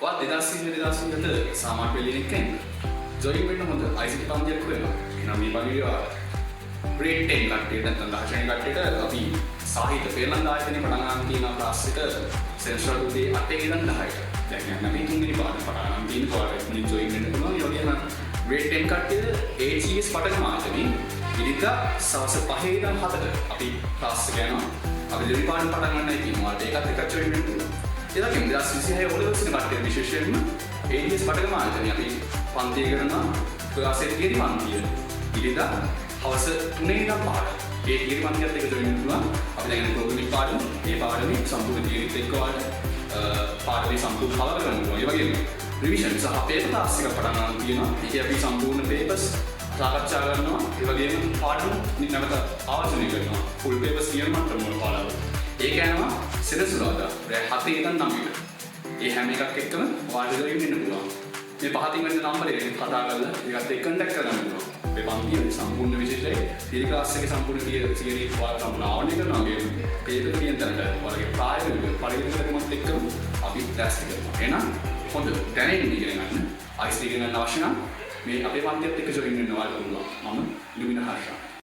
වත් 2020 සාමාන්‍ය පෙළේ කෙනෙක් ජොයින් වෙන්න හොඳ ICT පන්තියක් හොයනවා. එහෙනම් මේ වගේ grade 10 කට්ටියට නැත්නම් 10 වෙනි කට්ටියට අපි සාහිත්‍ය පෙළඳ ආයතනයේ පටන් ගන්න තියෙන ක්ලාස් එක සෙන්සර් උදේ 8 ඉඳන් 10ට. දැන් යන්න අපි තුන්වෙනි පාඩම පටන් ගන්න තියෙන පාඩම වලින් ජොයින් වෙන්න පුළුවන්. ඒ වගේම grade 10 කට්ටියට AGS පටන් ආයතනයේ ඉරිදා සවස් 5 ඉඳන් 7ට අපි ක්ලාස් එක යනවා. අපි දෙවි පාඩම පටන් ගන්නයි තියෙනවා. ඒකත් එකක් ජොයින් වෙන්න පුළුවන්. ඒ වගේම 2026 ඔලෙවල්ස් වෙන කට්ටිය විශේෂයෙන්ම AGS පටන් ආයතනයේ අපි පන්තිය කරනවා. ක්ලාස් එකේ තියෙන පන්තිය. ඉරිදා හවස 3 ඉඳන් 5ට. ඒ තියෙන පන්තියත් එක ජොයින් වෙන්න පුළුවන්. අපි දැන් ප්‍රෝග්‍රෑමින් පාඩම, මේ පාඩමේ සම්පූර්ණ තියරිත් එක්ක ඔයාලට පාඩමේ සම්පූර්ණ කවර් කරන්න පුළුවන්. ඒ වගේම රිවිෂන් සහ පේපර් ක්ලාස් එක පටන් ගන්න තියෙනවා. ඒකේ අපි සම්පූර්ණ පේපර්ස් සාකච්ඡා කරනවා. ඒ වගේම පාඩම නැවත ආවර්ජනය කරනවා. ෆුල් පේපර්ස් කියන මට්ටම වල පාඩම. ඒක යනවා සෙනසුරාදා රෑ 7 ඉඳන් 9ට. ඒ හැම එකක් එක්කම ඔයාලට ජොයින් වෙන්න පුළුවන්. මේ පහතින් වෙන නම්බර් එකෙන් කතා කරලා ඒකත් එක්ක කන්ටැක්ට් කරගන්න පුළුවන්. මේ පන්තිය සම්පූර්ණ විශේෂයි. තියරි ක්ලාස් එකේ සම්පූර්ණ තියරි ඔයාලා සම්පූර්ණ ආවරණය කරනවා වගේ පේපර් කියන තැනට ඔයාලගේ ප්‍රායෝගික පරිවර්තනයත් එක්කම අපි ටෙස්ට් කරනවා. එහෙනම් හොඳ දැනෙන්න ඉගෙන ගන්න. ICT ඉගෙන ගන්න අවශ්‍ය නම් මේ අපේ පන්තියත් එක්ක ජොයින් වෙන්න ඔයාලට පුළුවන්. මම ලුමිනා හර්ෂා.